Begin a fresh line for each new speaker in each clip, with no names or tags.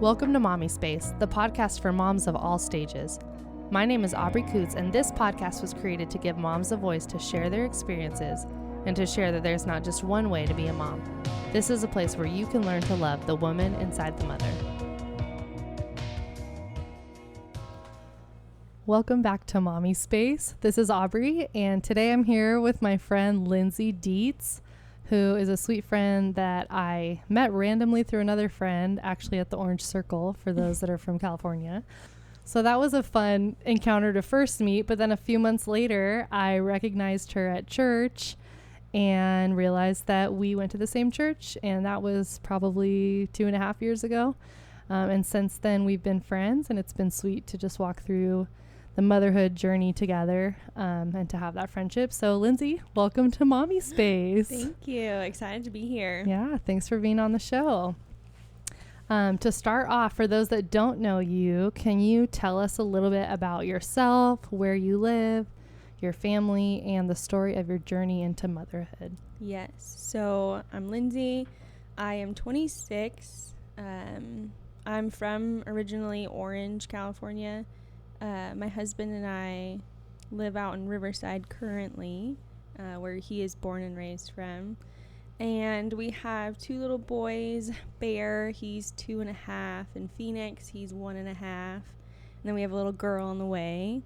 Welcome to Mommispace, the podcast for moms of all stages. My name is Aubrey Coots, and this podcast was created to give moms a voice to share their experiences and to share that there's not just one way to be a mom. This is a place where you can learn to love the woman inside the mother. Welcome back to Mommispace. This is Aubrey, and today I'm here with my friend Lindsey Dietz, who is a sweet friend that I met randomly through another friend, actually at the Orange Circle, for those that are from California. So that was a fun encounter to first meet, but then a few months later, I recognized her at church and realized that we went to the same church, and that was probably 2.5 years ago. And since then, we've been friends, and it's been sweet to just walk through the motherhood journey together and to have that friendship. So Lindsey, welcome to Mommispace.
Thank you. Excited to be here.
Yeah, thanks for being on the show. To start off, for those that don't know you, can you tell us a little bit about yourself, where you live, your family, and the story of your journey into motherhood?
Yes. So I'm Lindsey. I am 26. I'm from originally Orange, California. My husband and I live out in Riverside currently, where he is born and raised from. And we have 2 little boys, Bear, he's 2.5, and Phoenix, he's 1.5. And then we have a little girl on the way.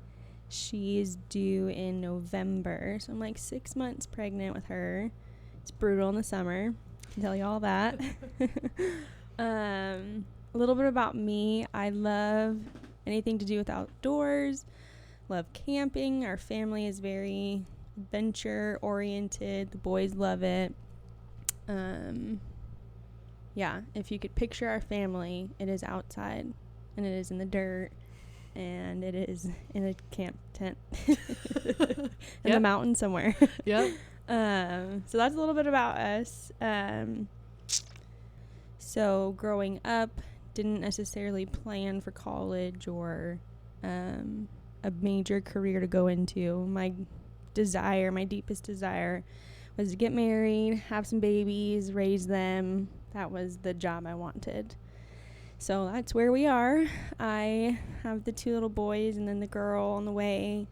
She's due in November, so I'm like 6 months pregnant with her. It's brutal in the summer. I can tell you all that. A little bit about me. I love anything to do with outdoors, love camping. Our family is very adventure oriented. The boys love it. Yeah, if you could picture our family, it is outside, and it is in the dirt, and it is in a camp tent in the mountain somewhere.
Yep.
So that's a little bit about us. So growing up, didn't necessarily plan for college or a major career to go into. My deepest desire was to get married, have some babies, raise them. That was the job I wanted. So that's where we are. I have the 2 little boys and then the girl on the way.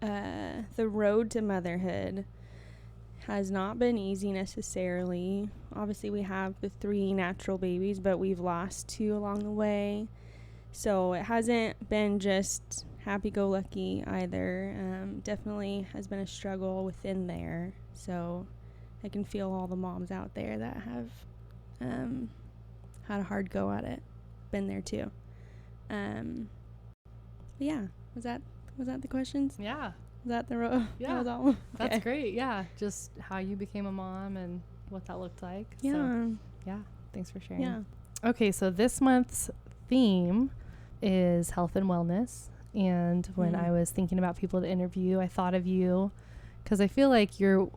The road to motherhood has not been easy necessarily. Obviously, we have the 3 natural babies, but we've lost 2 along the way. So it hasn't been just happy-go-lucky either. Definitely has been a struggle within there. So I can feel all the moms out there that have had a hard go at it. Been there too. But yeah, was that the questions?
Yeah.
Was that the road?
Yeah.
That was all? Okay.
That's great. Yeah. Just how you became a mom and what that looked like.
Yeah.
So, yeah. Thanks for sharing.
Yeah.
Okay. So this month's theme is health and wellness. And when I was thinking about people to interview, I thought of you because I feel like you're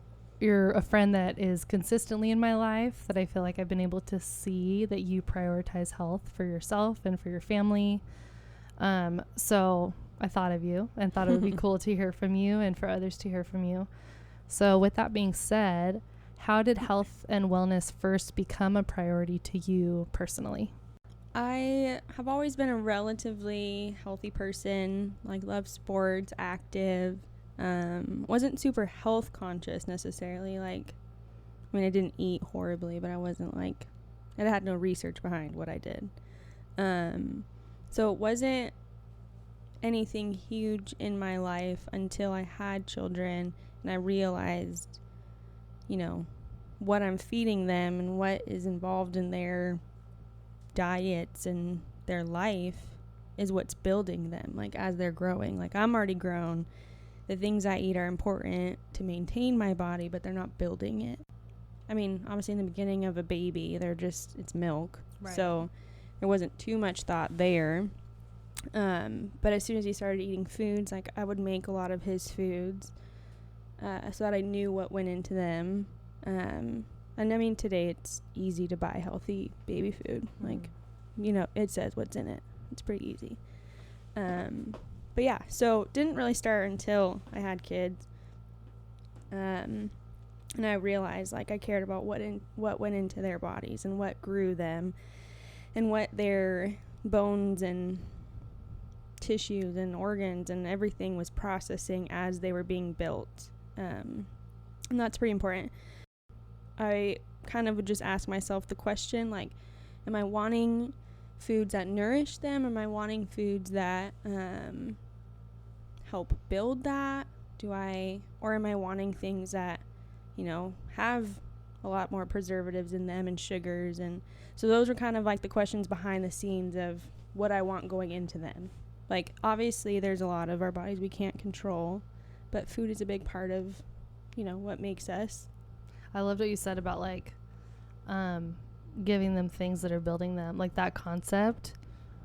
a friend that is consistently in my life, that I feel like I've been able to see that you prioritize health for yourself and for your family. So I thought of you and thought it would be cool to hear from you and for others to hear from you. So with that being said, how did health and wellness first become a priority to you personally?
I have always been a relatively healthy person, like love sports, active, wasn't super health conscious necessarily. I didn't eat horribly, but I wasn't I had no research behind what I did. So it wasn't anything huge in my life until I had children and I realized, what I'm feeding them and what is involved in their diets and their life is what's building them, as they're growing. I'm already grown. The things I eat are important to maintain my body, but they're not building it. Obviously in the beginning of a baby, it's milk. Right. So there wasn't too much thought there. But as soon as he started eating foods, I would make a lot of his foods, so that I knew what went into them. And today it's easy to buy healthy baby food. It says what's in it. It's pretty easy. But yeah, so didn't really start until I had kids. And I realized, like, I cared about what went into their bodies and what grew them and what their bones and tissues and organs and everything was processing as they were being built. And that's pretty important. I kind of would just ask myself the question, like, am I wanting foods that nourish them? Am I wanting foods that help build that? Or am I wanting things that, you know, have a lot more preservatives in them and sugars? And so those are kind of like the questions behind the scenes of what I want going into them. Like, obviously there's a lot of our bodies we can't control, but food is a big part of, you know, what makes us.
I loved what you said about, like, giving them things that are building them. Like, that concept,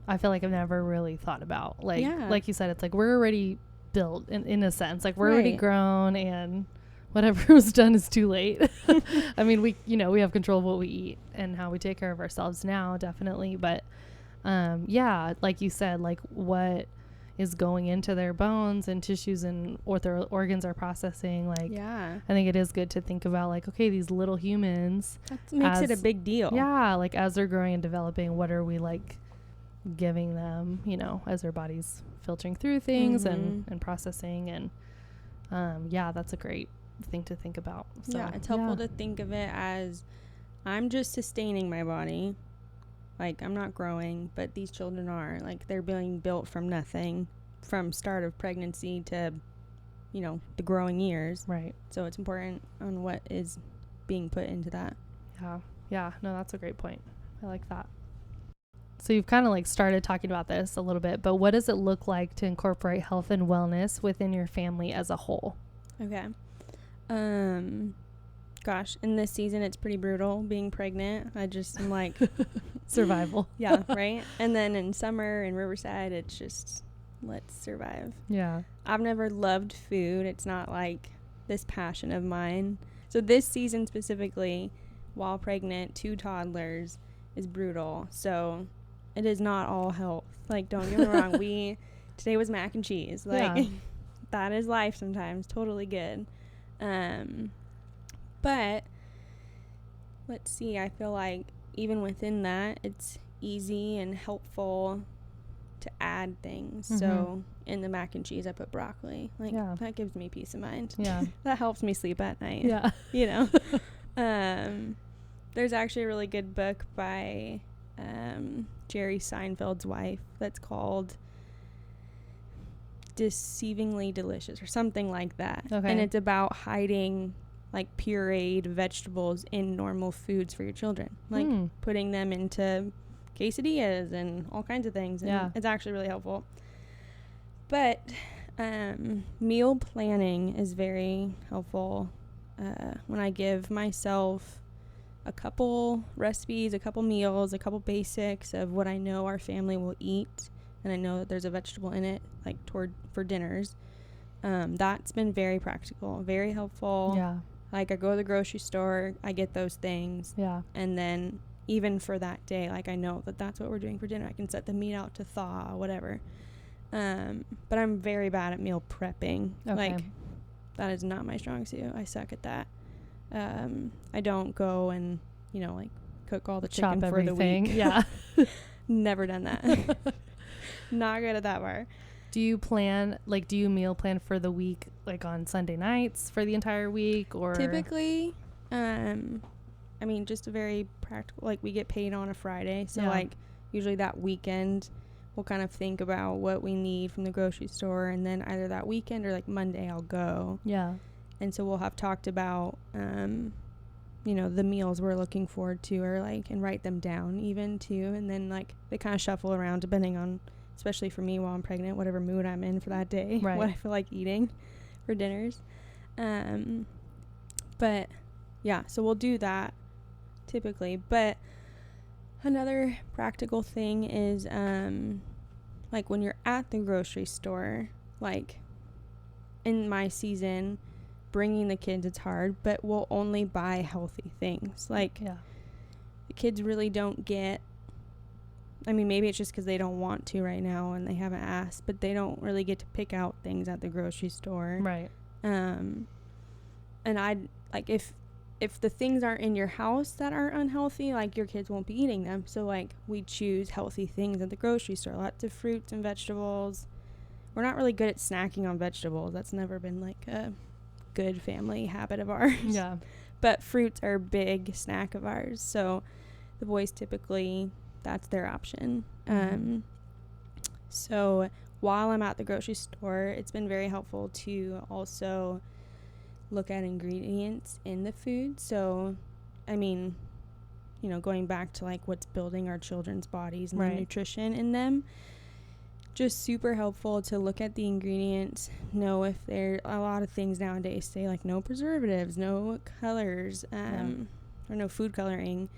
I feel like I've never really thought about. Like, like you said, it's like we're already built in a sense. Like, we're already grown, and whatever was done is too late. I mean, we have control of what we eat and how we take care of ourselves now, definitely. But, yeah, like you said, like, what is going into their bones and tissues and what their organs are processing. Like, I think it is good to think about, like, okay, these little humans,
that makes it a big deal.
Yeah, like, as they're growing and developing, what are we, like, giving them, you know, as their body's filtering through things and processing. And yeah, that's a great thing to think about. So,
yeah, it's helpful to think of it as, I'm just sustaining my body. Like, I'm not growing, but these children are. Like, they're being built from nothing, from start of pregnancy to, you know, the growing years.
Right.
So it's important on what is being put into that.
Yeah. No, that's a great point. I like that. So you've kind of, like, started talking about this a little bit, but what does it look like to incorporate health and wellness within your family as a whole?
Okay. Gosh, in this season, it's pretty brutal being pregnant. I just am like...
Survival.
Yeah, right? And then in summer in Riverside, it's just, let's survive.
Yeah.
I've never loved food. It's not like this passion of mine. So this season specifically, while pregnant, 2 toddlers, is brutal. So it is not all health. Like, don't get me wrong. Today was mac and cheese. Like, that is life sometimes. Totally good. But let's see, I feel like even within that, it's easy and helpful to add things. Mm-hmm. So in the mac and cheese, I put broccoli. Like, that gives me peace of mind.
Yeah.
That helps me sleep at night.
Yeah.
You know? There's actually a really good book by Jerry Seinfeld's wife that's called Deceivingly Delicious or something like that. Okay. And it's about hiding, like, pureed vegetables in normal foods for your children. Like, putting them into quesadillas and all kinds of things. And it's actually really helpful. But meal planning is very helpful. When I give myself a couple recipes, a couple meals, a couple basics of what I know our family will eat, and I know that there's a vegetable in it, like, for dinners, that's been very practical, very helpful. Yeah. Like, I go to the grocery store, I get those things. Yeah. And then even for that day, like, I know that that's what we're doing for dinner. I can set the meat out to thaw, whatever. But I'm very bad at meal prepping. Okay. Like, that is not my strong suit. I suck at that. I don't go and, you know, like, cook all the chicken for everything. The week. Yeah. Never done that. Not good at that part.
Do you meal plan for the week, like, on Sunday nights for the entire week, or?
Typically, I mean, just a very practical, like, we get paid on a Friday. So, like, usually that weekend, we'll kind of think about what we need from the grocery store. And then either that weekend or, like, Monday I'll go. Yeah. And so we'll have talked about, you know, the meals we're looking forward to, or, like, and write them down even too. And then, like, they kind of shuffle around depending on, especially for me while I'm pregnant, whatever mood I'm in for that day, right. What I feel like eating for dinners. But yeah, so we'll do that typically. But another practical thing is, like, when you're at the grocery store, like, in my season, bringing the kids, it's hard, but we'll only buy healthy things. Like, the kids really don't get, I mean, maybe it's just because they don't want to right now and they haven't asked, but they don't really get to pick out things at the grocery store. Right. And like if the things aren't in your house that are unhealthy, like your kids won't be eating them. So like we choose healthy things at the grocery store, lots of fruits and vegetables. We're not really good at snacking on vegetables. That's never been like a good family habit of ours.
Yeah.
But fruits are a big snack of ours. So the boys typically, that's their option. So while I'm at the grocery store, it's been very helpful to also look at ingredients in the food. So, I mean, you know, going back to like what's building our children's bodies and the nutrition in them, just super helpful to look at the ingredients, know if there a lot of things nowadays say like no preservatives, no colors, or no food coloring.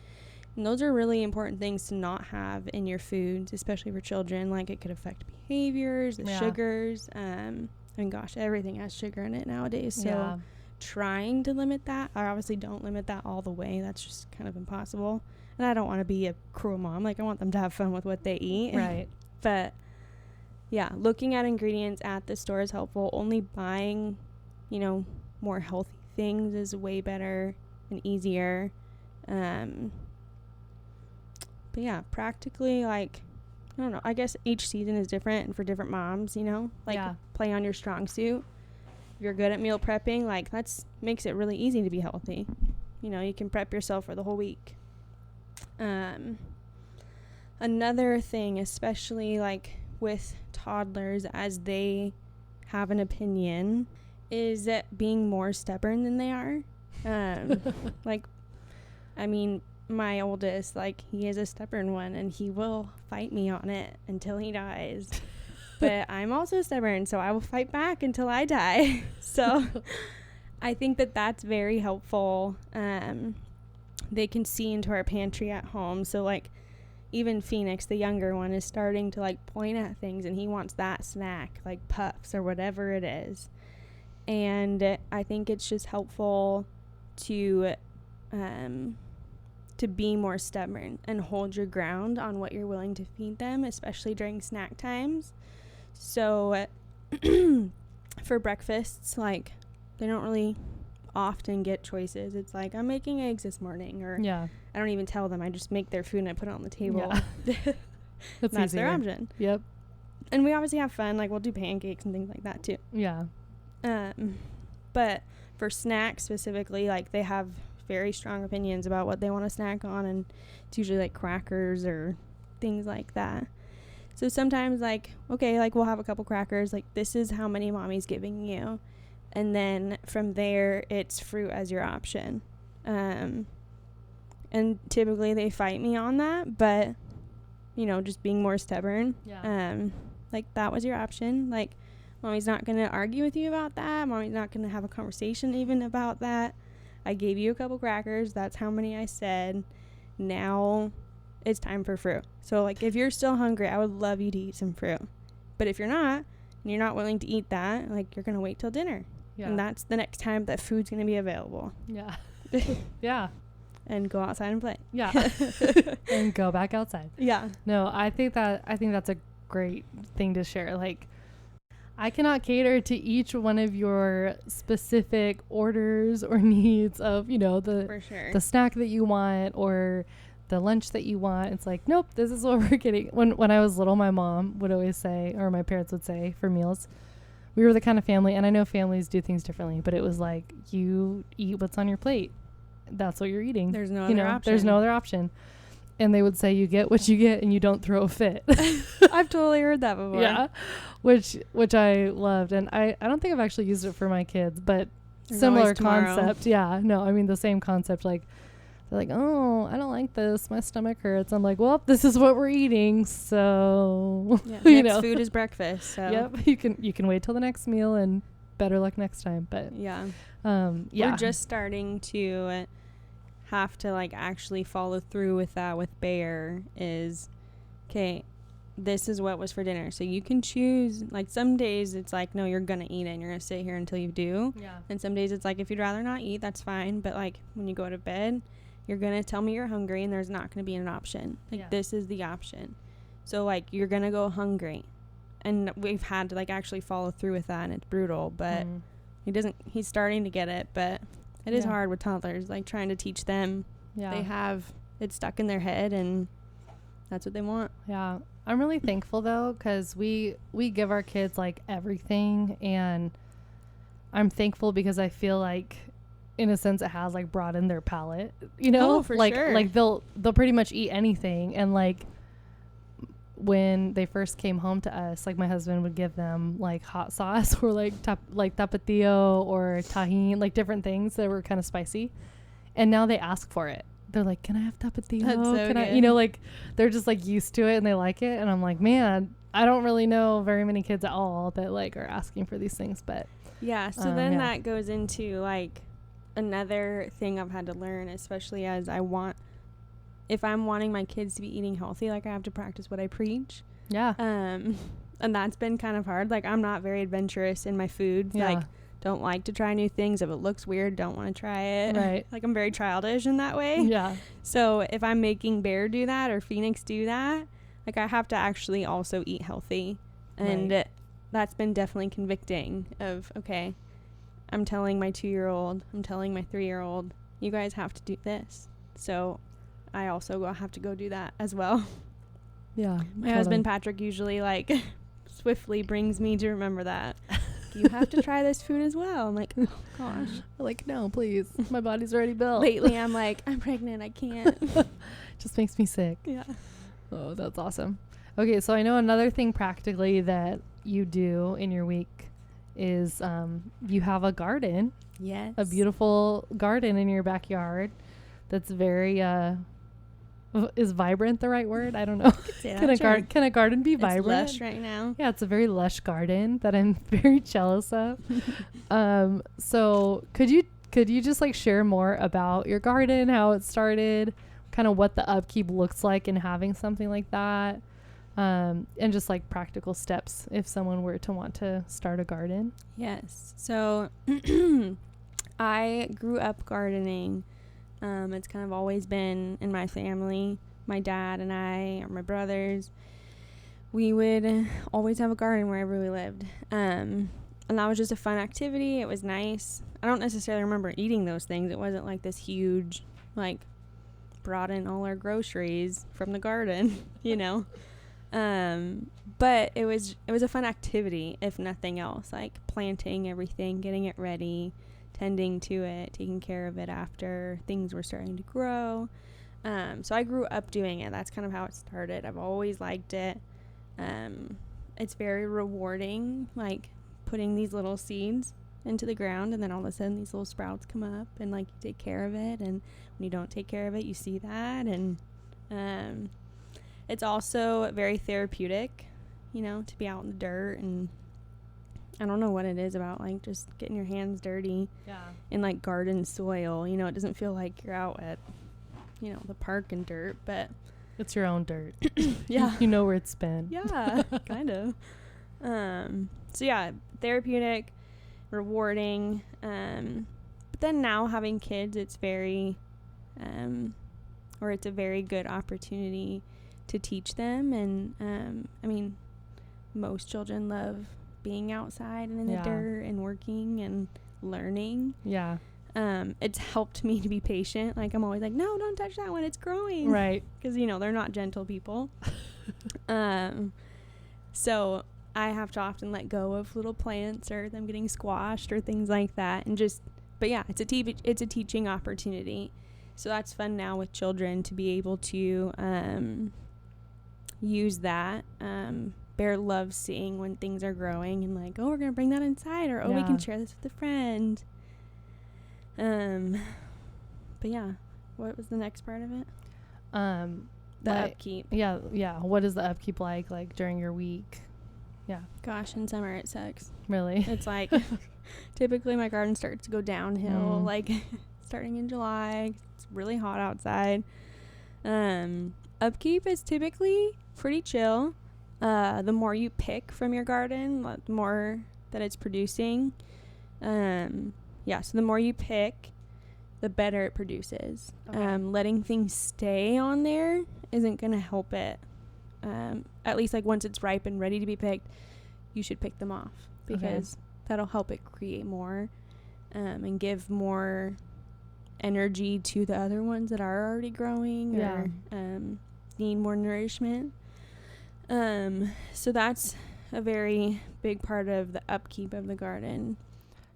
And those are really important things to not have in your foods, especially for children. Like it could affect behaviors, the sugars. And gosh, everything has sugar in it nowadays. So trying to limit that. I obviously don't limit that all the way. That's just kind of impossible. And I don't want to be a cruel mom. Like I want them to have fun with what they eat.
Right.
But yeah, looking at ingredients at the store is helpful. Only buying, you know, more healthy things is way better and easier. But yeah, practically, like, I don't know, I guess each season is different and for different moms, you know, like play on your strong suit. If you're good at meal prepping, like that's makes it really easy to be healthy. You know, you can prep yourself for the whole week. Another thing, especially like with toddlers as they have an opinion, is that being more stubborn than they are. Like, I mean, my oldest, like, he is a stubborn one and he will fight me on it until he dies. But I'm also stubborn, so I will fight back until I die. So I think that that's very helpful. They can see into our pantry at home. So like even Phoenix, the younger one, is starting to like point at things and he wants that snack, like puffs or whatever it is. And I think it's just helpful to be more stubborn and hold your ground on what you're willing to feed them, especially during snack times. So for breakfasts, like they don't really often get choices. It's like, I'm making eggs this morning, or I don't even tell them. I just make their food and I put it on the table. That's their option.
Yep.
And we obviously have fun. Like we'll do pancakes and things like that too.
Yeah.
But for snacks specifically, like they have very strong opinions about what they want to snack on, and it's usually like crackers or things like that. So sometimes like, okay, like we'll have a couple crackers, like this is how many mommy's giving you. And then from there, it's fruit as your option. And typically they fight me on that, but, you know, just being more stubborn. Like, that was your option. Like, mommy's not going to argue with you about that. Mommy's not going to have a conversation even about that. I gave you a couple crackers. That's how many I said. Now it's time for fruit. So, like, if you're still hungry, I would love you to eat some fruit. But if you're not, and you're not willing to eat that, like, you're going to wait till dinner. Yeah. And that's the next time that food's going to be available.
Yeah. Yeah.
And go outside and play.
Yeah. And go back outside.
Yeah.
No, I think that's a great thing to share. Like, I cannot cater to each one of your specific orders or needs of, you know, the snack that you want or the lunch that you want. It's like, nope, this is what we're getting. When I was little, my mom would always say, or my parents would say for meals, we were the kind of family, and I know families do things differently, but it was like, you eat what's on your plate. That's what you're eating.
There's no other option.
There's no other option. And they would say, you get what you get and you don't throw a fit.
I've totally heard that before.
Yeah. Which I loved. And I don't think I've actually used it for my kids, but there's similar concept. Yeah. No, I mean the same concept. Like, they're like, oh, I don't like this. My stomach hurts. I'm like, well, this is what we're eating. So,
next food is breakfast. So.
Yep. You can wait till the next meal and better luck next time. But
yeah. We're just starting to have to like actually follow through with that with Bear is, okay, this is what was for dinner. So you can choose, like some days it's like, no, you're going to eat it and you're going to sit here until you do.
Yeah.
And some days it's like, if you'd rather not eat, that's fine. But like when you go to bed, you're going to tell me you're hungry and there's not going to be an option. Like this is the option. So like you're going to go hungry. And we've had to like actually follow through with that, and it's brutal, but he's starting to get it. But It is hard with toddlers, like trying to teach them.
Yeah.
They have it stuck in their head and that's what they want.
Yeah. I'm really thankful though, because we give our kids like everything, and I'm thankful because I feel like in a sense it has like broadened their palate, you know.
Oh, for
like
sure.
like they'll pretty much eat anything. And like when they first came home to us, like my husband would give them like hot sauce or like tapatio or tahini, like different things that were kind of spicy, and now they ask for it. They're like, can I have tapatio?
That's so
Can I,
good.
you know, like they're just like used to it and they like it. And I'm like, man, I don't really know very many kids at all that like are asking for these things. But
Yeah. So then that goes into like another thing I've had to learn, especially as if I'm wanting my kids to be eating healthy, like I have to practice what I preach.
yeah.
And that's been kind of hard. Like I'm not very adventurous in my food.
Yeah.
Like don't like to try new things. If it looks weird, don't want to try it.
Right.
Like I'm very childish in that way.
Yeah.
So if I'm making Bear do that or Phoenix do that, like I have to actually also eat healthy. And that's been definitely convicting of, okay, I'm telling my 2-year-old, I'm telling my 3-year-old, you guys have to do this. So I also have to go do that as well.
Yeah.
My husband, Patrick, usually like swiftly brings me to remember that. You have to try this food as well. I'm like, oh gosh.
Like, no, please. My body's already built.
Lately, I'm like, I'm pregnant. I can't.
Just makes me sick.
Yeah.
Oh, that's awesome. Okay, so I know another thing practically that you do in your week is you have a garden.
Yes.
A beautiful garden in your backyard that's very is vibrant the right word? I don't know. Can a garden be vibrant?
It's lush right now.
Yeah, it's a very lush garden that I'm very jealous of. So could you just like share more about your garden, how it started, kind of what the upkeep looks like in having something like that, and just like practical steps if someone were to want to start a garden?
Yes. So I grew up gardening. It's kind of always been in my family. My dad and I, or my brothers, we would always have a garden wherever we lived. And that was just a fun activity. It was nice. I don't necessarily remember eating those things. It wasn't like this huge, like, brought in all our groceries from the garden, you know. But it was a fun activity, if nothing else, like planting everything, getting it ready, tending to it, taking care of it after things were starting to grow. So I grew up doing it. That's kind of how it started. I've always liked it. It's very rewarding, like putting these little seeds into the ground and then all of a sudden these little sprouts come up and like you take care of it, and when you don't take care of it you see that. And it's also very therapeutic, you know, to be out in the dirt. And I don't know what it is about like just getting your hands dirty in like garden soil. You know, it doesn't feel like you're out at, you know, the park and dirt, but
It's your own dirt.
yeah.
You know where it's been.
Yeah, kind of. So yeah, therapeutic, rewarding. But then now having kids, it's very, it's a very good opportunity to teach them. And I mean, most children love being outside and in the dirt and working and learning.
Yeah.
It's helped me to be patient. Like I'm always like, no, don't touch that one, it's growing.
Right.
Because, you know, they're not gentle people. So I have to often let go of little plants or them getting squashed or things like that. And just, but yeah, it's a teaching opportunity. So that's fun now with children to be able to use that. Bear loves seeing when things are growing and like, oh, we're going to bring that inside, or, oh, we can share this with a friend. But yeah, what was the next part of it? The upkeep.
Yeah. What is the upkeep like during your week? Yeah.
Gosh, in summer it sucks.
Really?
It's like typically my garden starts to go downhill like starting in July. It's really hot outside. Upkeep is typically pretty chill. The more you pick from your garden, the more that it's producing. So the more you pick, the better it produces.
Okay.
Letting things stay on there isn't going to help it. At least like once it's ripe and ready to be picked, you should pick them off, because that'll help it create more and give more energy to the other ones that are already growing or need more nourishment. So that's a very big part of the upkeep of the garden.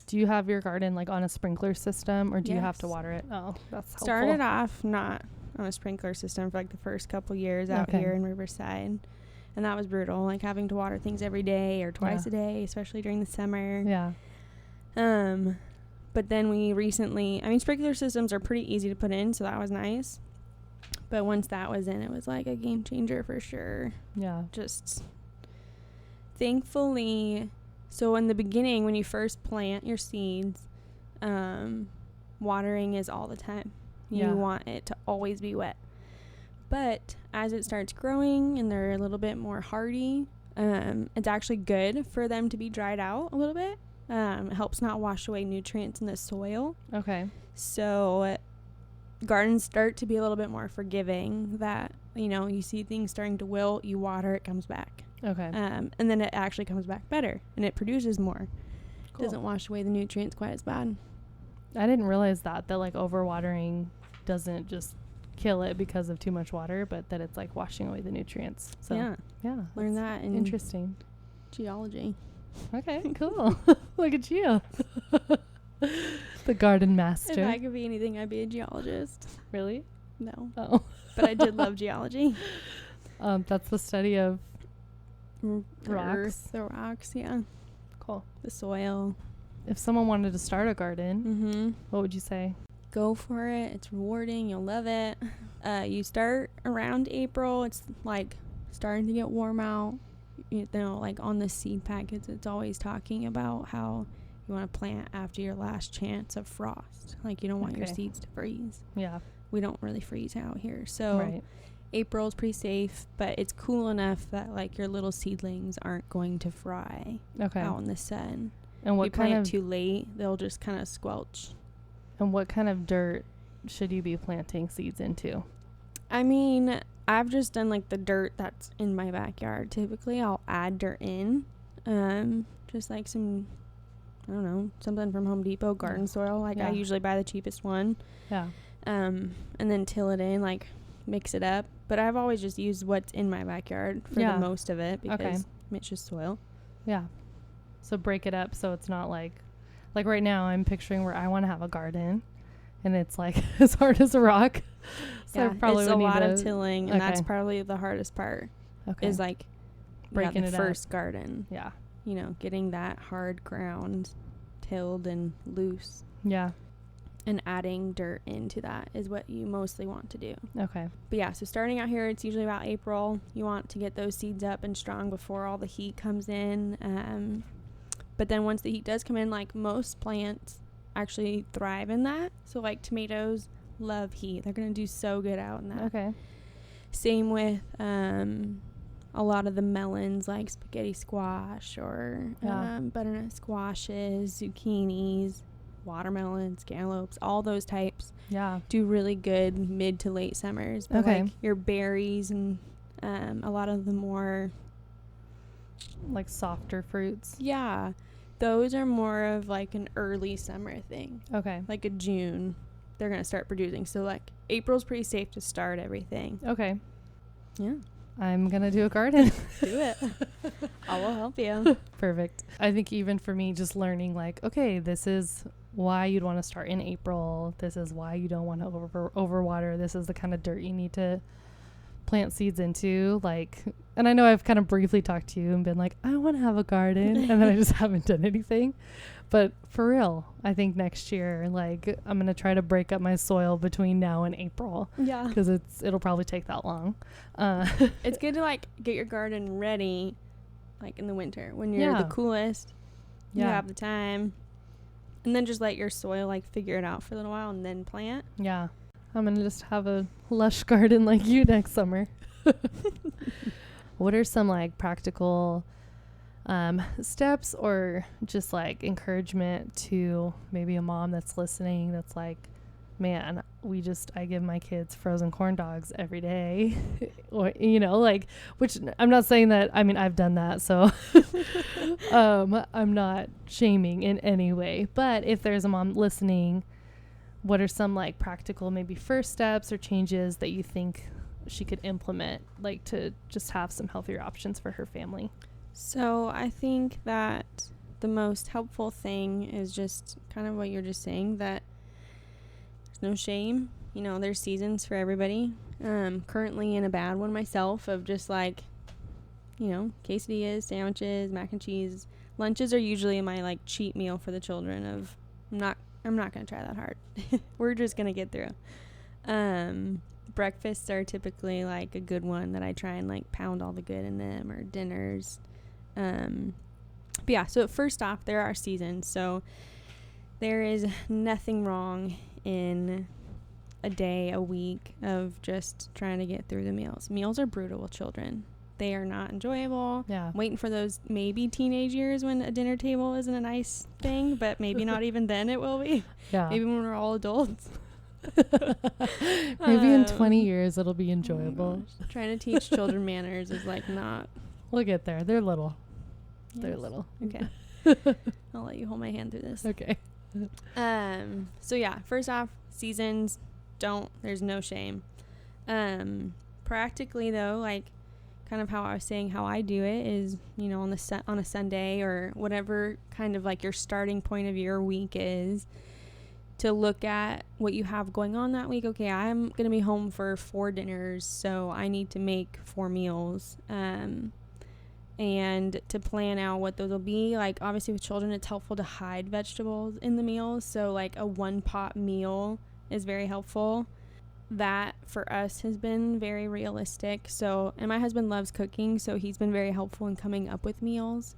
Do you have your garden like on a sprinkler system, or do you have to
Yes.
water it? Oh, that's helpful.
Started off not on a sprinkler system for like the first couple years out here in Riverside, and that was brutal, like having to water things every day or twice a day, especially during the summer. But then we recently, I mean, sprinkler systems are pretty easy to put in, so that was nice. But once that was in, it was like a game changer for sure. Just thankfully, so in the beginning, when you first plant your seeds, watering is all the time. You want it to always be wet. But as it starts growing and they're a little bit more hardy, it's actually good for them to be dried out a little bit. It helps not wash away nutrients in the soil. So gardens start to be a little bit more forgiving, that, you know, you see things starting to wilt, you water, it comes back. And then it actually comes back better and it produces more. Cool. Doesn't wash away the nutrients quite as bad.
I didn't realize that like overwatering doesn't just kill it because of too much water, but that it's like washing away the nutrients. So
learn that in
interesting
geology.
Okay, cool. Look at you. The garden master.
If I could be anything, I'd be a geologist.
Really?
No.
Oh.
But I did love geology.
That's the study of rocks.
Earth, the rocks,
Cool.
The soil.
If someone wanted to start a garden, what would you say?
Go for it. It's rewarding. You'll love it. You start around April. It's like starting to get warm out. You know, like on the seed packets, it's always talking about how you want to plant after your last chance of frost. Like, you don't want your seeds to freeze. We don't really freeze out here. So April's pretty safe, but it's cool enough that like your little seedlings aren't going to fry out in the sun.
And what
you
kind
plant
of
too late, they'll just kind of squelch.
And what kind of dirt should you be planting seeds into?
I mean, I've just done like the dirt that's in my backyard. Typically, I'll add dirt in, just like some, I don't know, something from Home Depot, garden soil. Like I usually buy the cheapest one. And then till it in, like mix it up. But I've always just used what's in my backyard for the most of it because it's just soil.
So break it up so it's not like right now I'm picturing where I want to have a garden and it's like as hard as a rock. So I probably
it's a
would
lot
need
of tilling, and that's probably the hardest part. Is like
breaking
the
it
first
up.
garden. You know, getting that hard ground tilled and loose. And adding dirt into that is what you mostly want to do. But so starting out here, it's usually about April. You want to get those seeds up and strong before all the heat comes in. But then once the heat does come in, like most plants actually thrive in that. So like tomatoes love heat. They're going to do so good out in that. Same with a lot of the melons, like spaghetti squash or butternut squashes, zucchinis, watermelons, cantaloupes, all those types do really good mid to late summers. But like your berries and a lot of the more
like softer fruits,
those are more of like an early summer thing. Like a June they're gonna start producing. So like April's pretty safe to start everything. I'm
gonna do a garden.
Do it. I will help you.
Perfect. I think even for me, just learning like, okay, this is why you'd want to start in April. This is why you don't want to overwater. This is the kind of dirt you need to plant seeds into. Like, and I know I've kind of briefly talked to you and been like, I want to have a garden, and then I just haven't done anything. But for real, I think next year, like, I'm gonna try to break up my soil between now and April. Because it'll probably take that long.
It's good to like get your garden ready, like in the winter when you're the coolest. You have the time, and then just let your soil like figure it out for a little while and then plant.
I'm gonna just have a lush garden like you next summer. What are some like practical steps or just like encouragement to maybe a mom that's listening that's like, man, I give my kids frozen corn dogs every day? Or, you know, like, which I'm not saying that, I mean, I've done that, so I'm not shaming in any way. But if there's a mom listening what are some like practical maybe first steps or changes that you think she could implement, like to just have some healthier options for her family?
So I think that the most helpful thing is just kind of what you're just saying, that there's no shame. You know, there's seasons for everybody. Currently in a bad one myself of just like, you know, quesadillas, sandwiches, mac and cheese. Lunches are usually my like cheat meal for the children of I'm not going to try that hard. We're just going to get through. Breakfasts are typically like a good one that I try and like pound all the good in them, or dinners. But yeah, so first off, there are seasons. So there is nothing wrong in a day, a week of just trying to get through the meals. Meals are brutal with children. They are not enjoyable.
Yeah.
Waiting for those maybe teenage years when a dinner table isn't a nice thing, but maybe not even then it will be.
Yeah.
Maybe when we're all adults.
Maybe in 20 years it'll be enjoyable.
Oh, trying to teach children manners is like not.
We'll get there. They're little.
Yes.
They're little.
Okay. I'll let you hold my hand through this.
Okay.
So yeah, first off, seasons, there's no shame. Practically though, like kind of how I was saying how I do it is, you know, on a Sunday or whatever kind of like your starting point of your week is, to look at what you have going on that week. Okay, I'm going to be home for 4 dinners, so I need to make 4 meals. And to plan out what those will be. Like obviously with children, it's helpful to hide vegetables in the meals. So like a 1-pot meal is very helpful. That for us has been very realistic. So, and my husband loves cooking, so he's been very helpful in coming up with meals,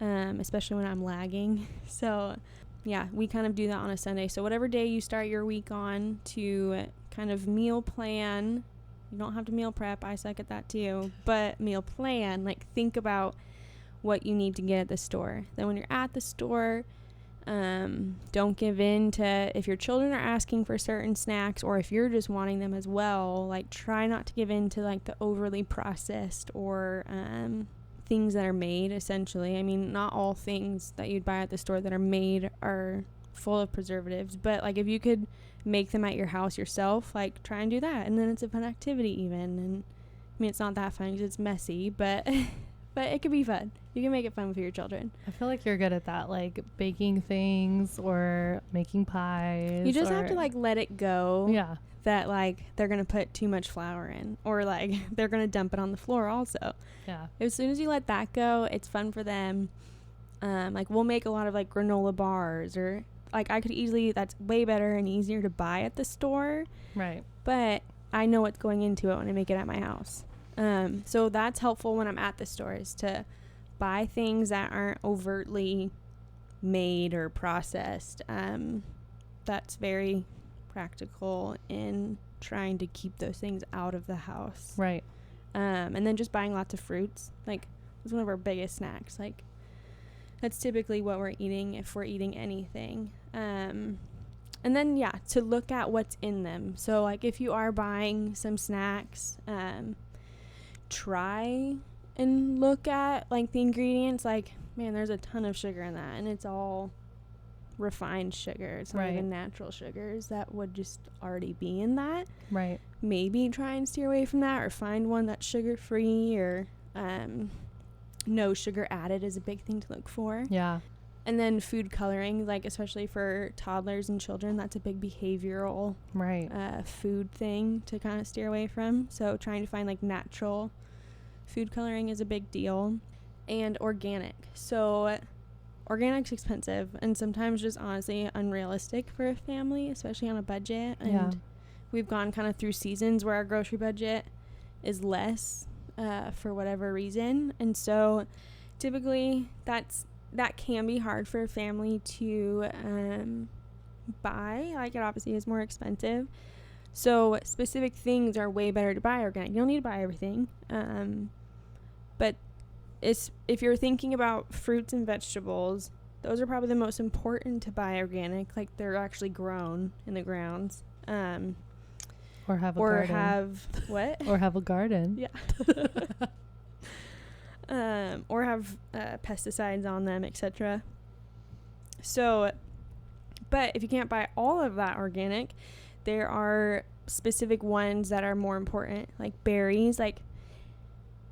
especially when I'm lagging. So yeah, we kind of do that on a Sunday. So whatever day you start your week on, to kind of meal plan. You don't have to meal prep. I suck at that too. But meal plan, like think about what you need to get at the store. Then when you're at the store, don't give in to, if your children are asking for certain snacks, or if you're just wanting them as well, like try not to give in to like the overly processed or things that are made essentially. I mean, not all things that you'd buy at the store that are made are full of preservatives, but like if you could make them at your house yourself, like try and do that, and then it's a fun activity even. And I mean, it's not that fun because it's messy, but it could be fun. You can make it fun for your children.
I feel like you're good at that, like baking things or making pies.
You just have to like let it go.
Yeah.
That like they're gonna put too much flour in, or like they're gonna dump it on the floor also.
Yeah.
As soon as you let that go, it's fun for them. Like we'll make a lot of like granola bars, or like I could easily, that's way better and easier to buy at the store.
Right.
But I know what's going into it when I make it at my house. So that's helpful when I'm at the store, is to buy things that aren't overtly made or processed. That's very practical in trying to keep those things out of the house.
Right.
And then just buying lots of fruits. Like, it's one of our biggest snacks. Like, that's typically what we're eating if we're eating anything. And then, yeah, to look at what's in them. So, like, if you are buying some snacks, try and look at, like, the ingredients. Like, man, there's a ton of sugar in that, and it's all refined sugar. It's not even natural sugars that would just already be in that.
Right.
Maybe try and steer away from that, or find one that's sugar-free, or no sugar added is a big thing to look for.
Yeah.
And then food coloring, like especially for toddlers and children, that's a big behavioral food thing to kind of steer away from. So trying to find like natural food coloring is a big deal. And organic. So organic's expensive and sometimes just honestly unrealistic for a family, especially on a budget. And we've gone kind of through seasons where our grocery budget is less for whatever reason. And so typically that can be hard for a family to buy. Like, it obviously is more expensive. So specific things are way better to buy organic. You don't need to buy everything. But if you're thinking about fruits and vegetables, those are probably the most important to buy organic. Like, they're actually grown in the grounds.
Or have a garden.
Or
have a garden.
Yeah. Or have pesticides on them, etc. So But if you can't buy all of that organic, there are specific ones that are more important, like berries. Like,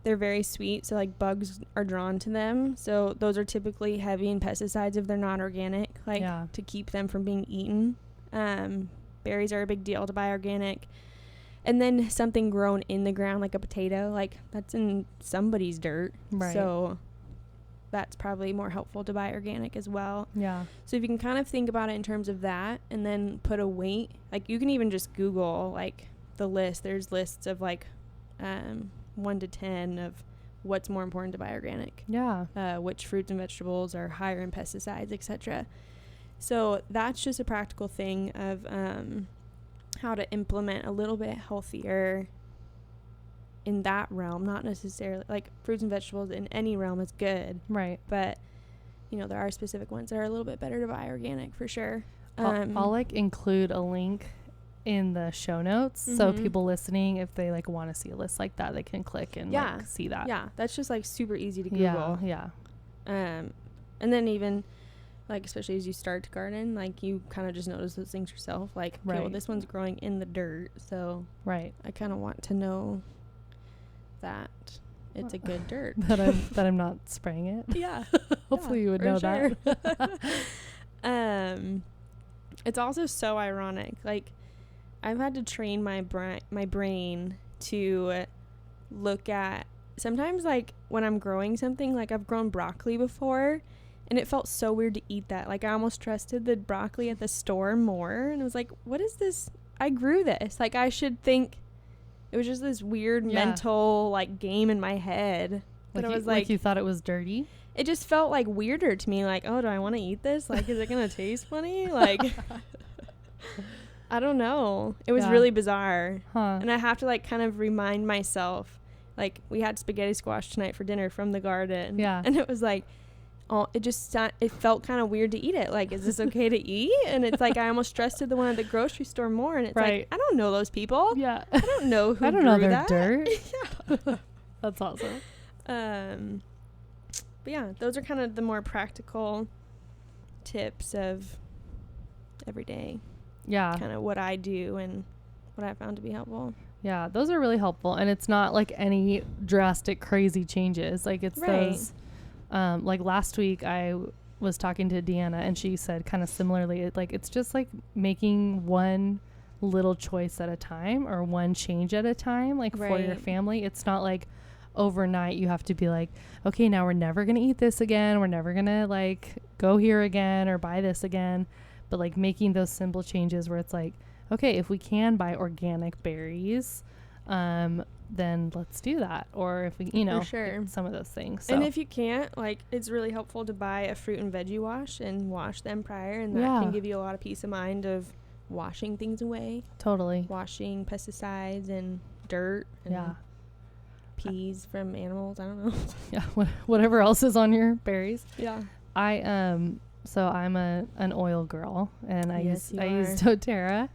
they're very sweet, so like bugs are drawn to them. So those are typically heavy in pesticides if they're not organic, like to keep them from being eaten. Berries are a big deal to buy organic. And then something grown in the ground, like a potato, like that's in somebody's dirt.
Right.
So that's probably more helpful to buy organic as well.
Yeah.
So if you can kind of think about it in terms of that, and then put a weight, like you can even just Google like the list. There's lists of like 1 to 10 of what's more important to buy organic.
Yeah.
Which fruits and vegetables are higher in pesticides, etc. So that's just a practical thing of how to implement a little bit healthier in that realm. Not necessarily like fruits and vegetables in any realm is good,
right?
But you know, there are specific ones that are a little bit better to buy organic for sure.
I'll like include a link in the show notes, so people listening, if they like want to see a list like that, they can click and like see that.
Yeah, that's just like super easy to Google.
Yeah.
And then even like, especially as you start to garden, like you kind of just notice those things yourself. Like, okay, well, this one's growing in the dirt, so I kind of want to know that it's a good dirt.
that I'm not spraying it.
Yeah.
Hopefully you would know
sure.
that.
It's also so ironic. Like, I've had to train my brain to look at sometimes, like when I'm growing something, like I've grown broccoli before, and it felt so weird to eat that. Like, I almost trusted the broccoli at the store more, and I was like, what is this? I grew this. Like, I should think. It was just this weird mental like game in my head. But I was
like you thought it was dirty.
It just felt like weirder to me. Like, oh, do I want to eat this? Like, is it gonna taste funny? Like, I don't know. It was really bizarre. And I have to like kind of remind myself. Like, we had spaghetti squash tonight for dinner from the garden. Yeah. And it was like, oh, it felt kind of weird to eat it. Like, is this okay to eat? And it's like, I almost trusted the one at the grocery store more. And it's like, I don't know those people. Yeah. I don't know who
I don't know their
that.
Dirt. Yeah. That's awesome.
But yeah, those are kind of the more practical tips of every day.
Yeah.
Kind of what I do and what I found to be helpful.
Yeah, those are really helpful. And it's not like any drastic, crazy changes. Like, it's those... like last week I was talking to Deanna, and she said kind of similarly, like it's just like making one little choice at a time, or one change at a time, like for your family. It's not like overnight you have to be like, okay, now we're never gonna eat this again, we're never gonna like go here again or buy this again. But like making those simple changes where it's like, okay, if we can buy organic berries, then let's do that. Or if we, some of those things. So.
And if you can't, like, it's really helpful to buy a fruit and veggie wash and wash them prior, and that can give you a lot of peace of mind of washing things away.
Totally.
Washing pesticides and dirt and peas from animals. I don't know.
Yeah, whatever else is on your berries.
Yeah.
So I'm an oil girl, and I use doTERRA.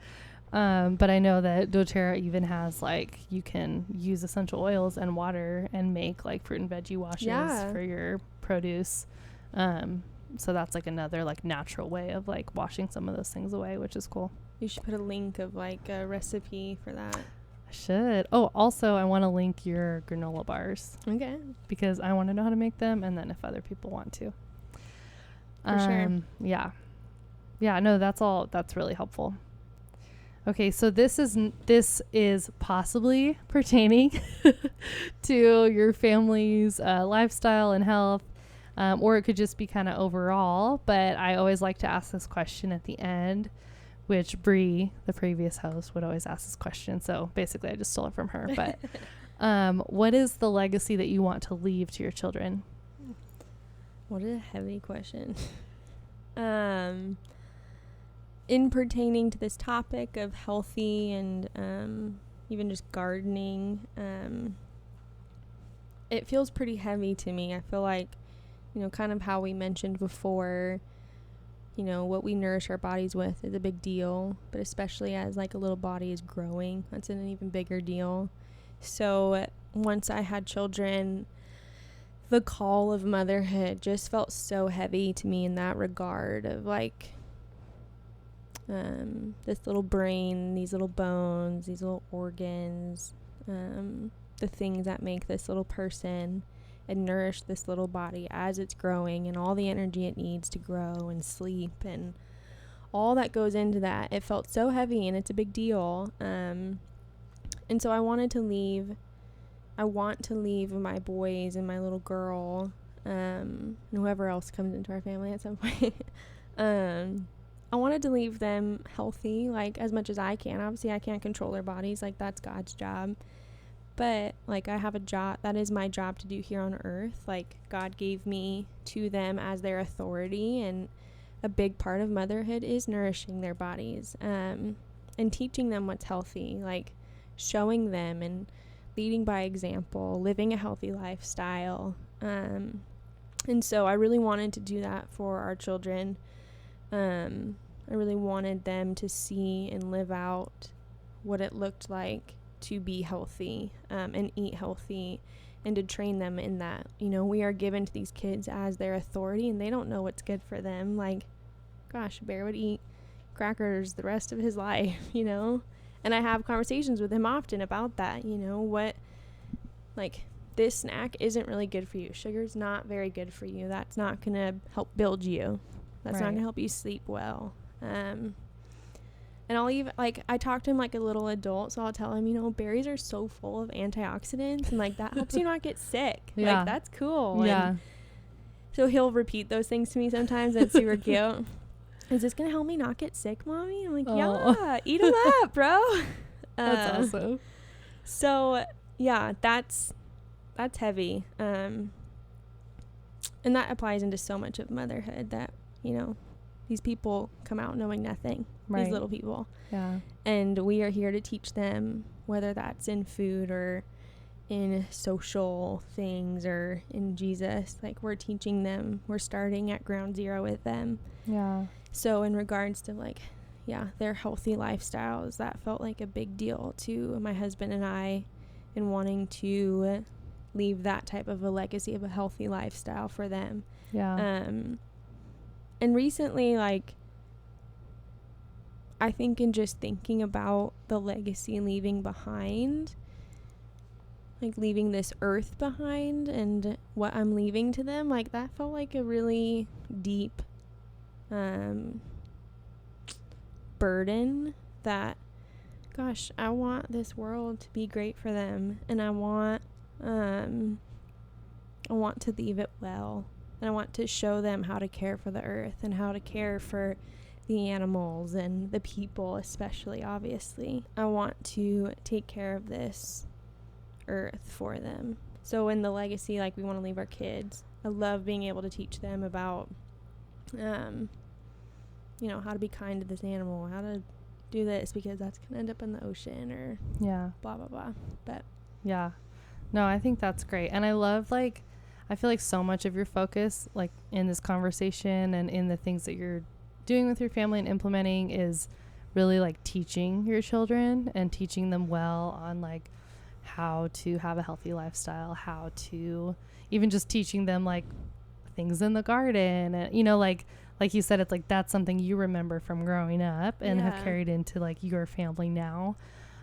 But I know that doTERRA even has, like, you can use essential oils and water and make, like, fruit and veggie washes for your produce. So that's, like, another, like, natural way of, like, washing some of those things away, which is cool.
You should put a link of, like, a recipe for that.
I should. Oh, also, I want to link your granola bars.
Okay.
Because I want to know how to make them, and then if other people want to.
For sure.
Yeah. Yeah, no, that's really helpful. Okay, so this is possibly pertaining to your family's lifestyle and health, or it could just be kind of overall. But I always like to ask this question at the end, which Bree, the previous host, would always ask this question. So basically, I just stole it from her. But what is the legacy that you want to leave to your children?
What a heavy question. In pertaining to this topic of healthy and even just gardening, it feels pretty heavy to me. I feel like, kind of how we mentioned before, what we nourish our bodies with is a big deal, but especially as like a little body is growing, that's an even bigger deal. So once I had children, the call of motherhood just felt so heavy to me in that regard of like, this little brain, these little bones, these little organs, the things that make this little person and nourish this little body as it's growing, and all the energy it needs to grow and sleep and all that goes into that. It felt so heavy, and it's a big deal. And so I want to leave my boys and my little girl, and whoever else comes into our family at some point. I wanted to leave them healthy, like, as much as I can. Obviously, I can't control their bodies. Like, that's God's job. But, like, I have a job. That is my job to do here on earth. Like, God gave me to them as their authority. And a big part of motherhood is nourishing their bodies, and teaching them what's healthy. Like, showing them and leading by example, living a healthy lifestyle. And so I really wanted to do that for our children. I really wanted them to see and live out what it looked like to be healthy, and eat healthy, and to train them in that. You know, we are given to these kids as their authority, and they don't know what's good for them. Like, gosh, Bear would eat crackers the rest of his life, you know? And I have conversations with him often about that, you know, what, like, this snack isn't really good for you. Sugar's not very good for you. That's not going to help build you. That's not going to help you sleep well. And I'll even, like, I talk to him like a little adult, so I'll tell him, you know, berries are so full of antioxidants, and, like, that helps you not get sick.
Yeah.
Like, that's cool.
Yeah.
And so he'll repeat those things to me sometimes, and it's super cute. Is this going to help me not get sick, Mommy? I'm like, yeah, eat them up, bro.
That's awesome.
So, yeah, that's heavy. And that applies into so much of motherhood that, you know, these people come out knowing nothing, these little people.
Yeah.
And we are here to teach them, whether that's in food or in social things or in Jesus. Like, we're teaching them. We're starting at ground zero with them.
Yeah.
So in regards to, like, yeah, their healthy lifestyles, that felt like a big deal to my husband and I, in wanting to leave that type of a legacy of a healthy lifestyle for them.
Yeah.
And recently, like, I think in just thinking about the legacy leaving behind, like leaving this earth behind and what I'm leaving to them, like, that felt like a really deep burden that, gosh, I want this world to be great for them, and I want to leave it well, and I want to show them how to care for the earth and how to care for the animals and the people, especially, obviously. I want to take care of this earth for them. So in the legacy, like, we want to leave our kids. I love being able to teach them about you know, how to be kind to this animal, how to do this, because that's gonna end up in the ocean, or blah blah blah. But
yeah, no, I think that's great. And I love, like, I feel like so much of your focus, like, in this conversation and in the things that you're doing with your family and implementing, is really, like, teaching your children and teaching them well on, like, how to have a healthy lifestyle, how to even just teaching them, like, things in the garden, and, you know, like you said, it's like that's something you remember from growing up and have carried into, like, your family now.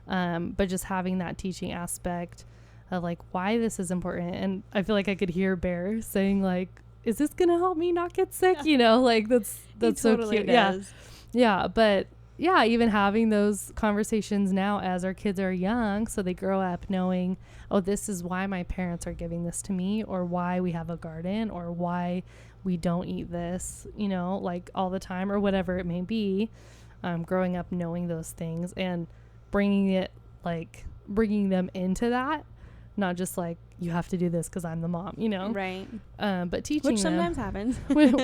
But just having that teaching aspect of, like, why this is important. And I feel like I could hear Bear saying, like, is this gonna help me not get sick? You know, like, that's so
totally
cute.
does.
Yeah. But yeah, even having those conversations now as our kids are young, so they grow up knowing, oh, this is why my parents are giving this to me, or why we have a garden, or why we don't eat this, you know, like, all the time, or whatever it may be. Growing up knowing those things and bringing them into that, not just like, you have to do this because I'm the mom, you know,
right?
But teaching
which
them,
sometimes happens.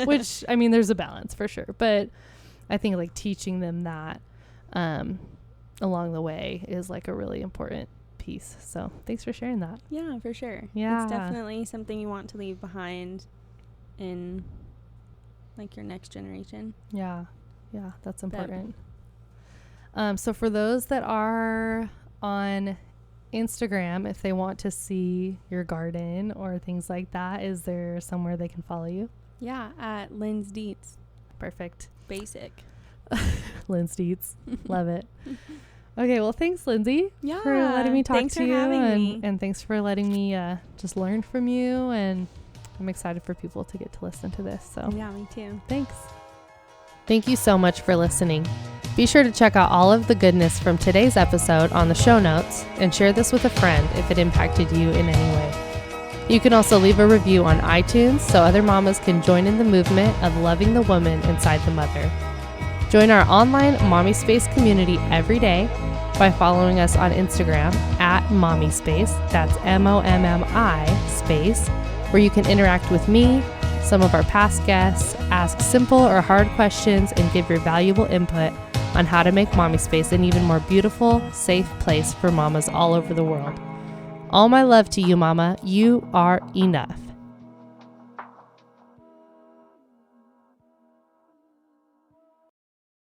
which, I mean, there's a balance for sure, but I think, like, teaching them that along the way is, like, a really important piece. So thanks for sharing that.
Yeah, for sure.
Yeah,
it's definitely something you want to leave behind in, like, your next generation.
Yeah, that's important. So for those that are on Instagram, if they want to see your garden or things like that, is there somewhere they can follow you?
Yeah, at Lindsey Dietz.
Perfect.
Basic.
Lindsey Dietz. Love it. Okay, well, thanks, Lindsey,
Yeah.
for letting me talk
Thanks
to
for
you.
having me.
And thanks for letting me just learn from you. And I'm excited for people to get to listen to this. So
Yeah, me too.
thanks. Thank you so much for listening. Be sure to check out all of the goodness from today's episode on the show notes and share this with a friend if it impacted you in any way. You can also leave a review on iTunes so other mamas can join in the movement of loving the woman inside the mother. Join our online Mommispace community every day by following us on Instagram at Mommispace, that's MOMMI space, where you can interact with me, some of our past guests, ask simple or hard questions, and give your valuable input on how to make Mommispace an even more beautiful, safe place for mamas all over the world. All my love to you, mama. You are enough.